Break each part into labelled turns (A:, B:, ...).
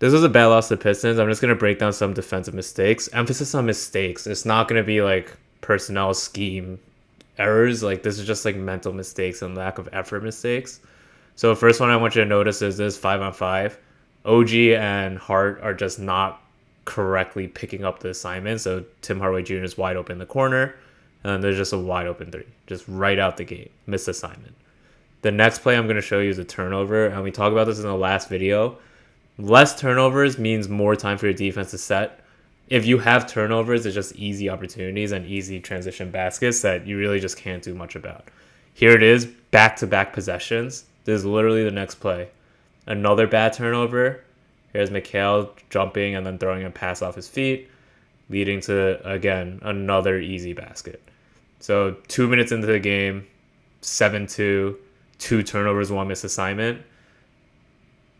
A: This was a bad loss to the Pistons. I'm just going to break down some defensive mistakes. Emphasis on mistakes. It's not going to be like personnel scheme errors. Like this is just like mental mistakes and lack of effort mistakes. So first one I want you to notice is this 5-on-5. OG and Hart are just not correctly picking up the assignment. So Tim Hardaway Jr. is wide open in the corner. And then there's just a wide open three. Just right out the gate. Missed assignment. The next play I'm going to show you is a turnover. And we talked about this in the last video. Less turnovers means more time for your defense to set. If you have turnovers, it's just easy opportunities and easy transition baskets that you really just can't do much about. Here it is, back-to-back possessions. This is literally the next play. Another bad turnover. Here's Mikal jumping and then throwing a pass off his feet, leading to, again, another easy basket. So 2 minutes into the game, 7-2, 2 turnovers, 1 missed assignment.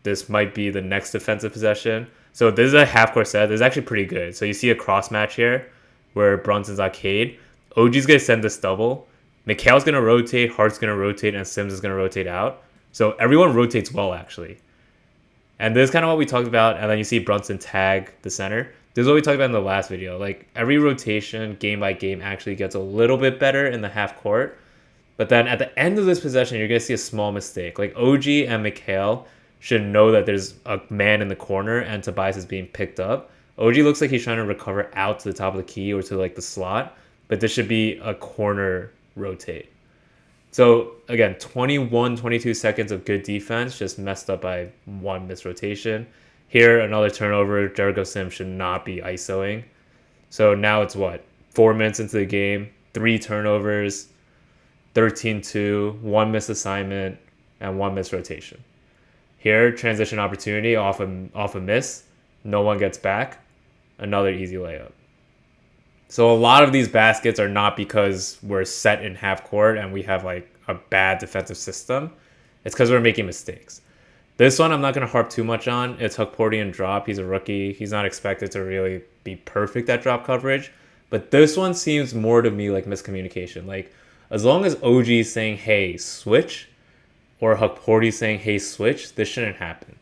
A: This might be the next defensive possession. So this is a half-court set. This is actually pretty good. So you see a cross match here where Brunson's arcade. OG's going to send this double. Mikal's going to rotate, Hart's going to rotate, and Sims is going to rotate out. So everyone rotates well, actually. And this is kind of what we talked about. And then you see Brunson tag the center. This is what we talked about in the last video. Like every rotation, game by game, actually gets a little bit better in the half court. But then at the end of this possession, you're going to see a small mistake. Like OG and Mikal should know that there's a man in the corner and Tobias is being picked up. OG looks like he's trying to recover out to the top of the key or to like the slot, but this should be a corner rotate. So again, 21, 22 seconds of good defense, just messed up by one missed rotation. Here, another turnover. Jericho Sims should not be ISOing. So now it's what? 4 minutes into the game, 3 turnovers, 13-2, 1 missed assignment, and 1 missed rotation. Here, transition opportunity off a miss. No one gets back. Another easy layup. So a lot of these baskets are not because we're set in half court and we have like a bad defensive system. It's because we're making mistakes. This one I'm not going to harp too much on. It's Hukportian drop. He's a rookie. He's not expected to really be perfect at drop coverage. But this one seems more to me like miscommunication. Like as long as OG is saying, hey, switch, or Hukporti saying, hey, switch, this shouldn't happen,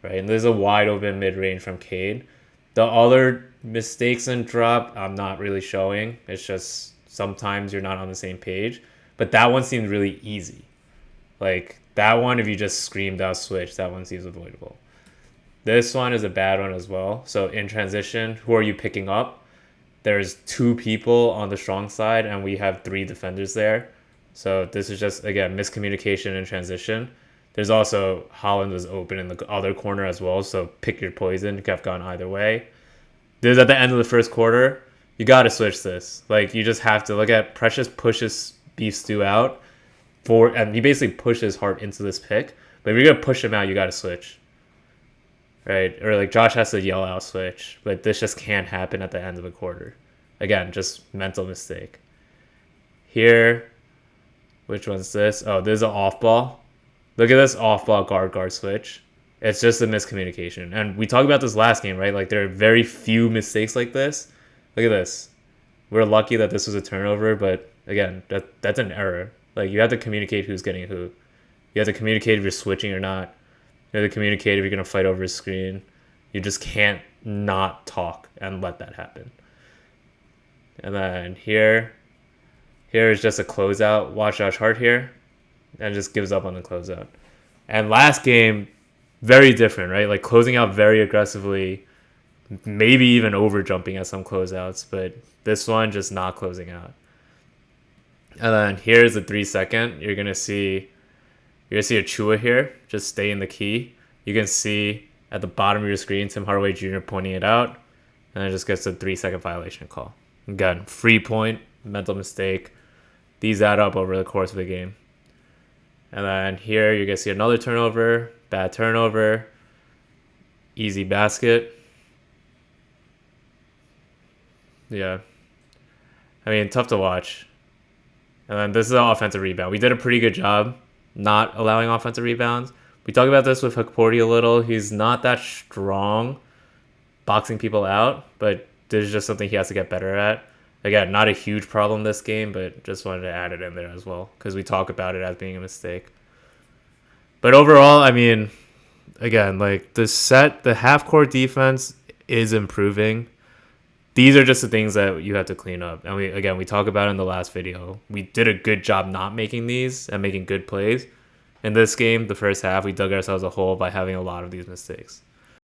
A: right? And there's a wide open mid-range from Cade. The other mistakes in drop, I'm not really showing. It's just sometimes you're not on the same page. But that one seemed really easy. Like, that one, if you just screamed out switch, that one seems avoidable. This one is a bad one as well. So in transition, who are you picking up? There's 2 people on the strong side, and we have 3 defenders there. So this is just, again, miscommunication in transition. There's also Holland was open in the other corner as well, so pick your poison. Could have gone either way. This is at the end of the first quarter. You got to switch this. Like, you just have to look at Precious pushes Beef Stew out, and he basically pushes Hart into this pick. But if you're going to push him out, you got to switch. Right? Or, like, Josh has to yell out switch. But this just can't happen at the end of a quarter. Again, just mental mistake. Here... Which one's this? Oh, this is an off ball. Look at this off ball guard switch. It's just a miscommunication. And we talked about this last game, right? Like there are very few mistakes like this. Look at this. We're lucky that this was a turnover, but again, that's an error. Like you have to communicate who's getting who. You have to communicate if you're switching or not. You have to communicate if you're going to fight over a screen. You just can't not talk and let that happen. And then here is just a closeout. Watch Josh Hart here. And just gives up on the closeout. And last game, very different, right? Like closing out very aggressively. Maybe even over jumping at some closeouts. But this one, just not closing out. And then here's the 3 second. You're going to see Achua here. Just stay in the key. You can see at the bottom of your screen, Tim Hardaway Jr. pointing it out. And it just gets a 3 second violation call. Again, free point, mental mistake. These add up over the course of the game. And then here you're going to see another turnover, bad turnover, easy basket. Yeah. I mean, tough to watch. And then this is an offensive rebound. We did a pretty good job not allowing offensive rebounds. We talked about this with Hukporti a little. He's not that strong boxing people out, but this is just something he has to get better at. Again, not a huge problem this game, but just wanted to add it in there as well because we talk about it as being a mistake. But overall, I mean, again, like the half court defense is improving. These are just the things that you have to clean up. And we talked about it in the last video. We did a good job not making these and making good plays. In this game, the first half, we dug ourselves a hole by having a lot of these mistakes.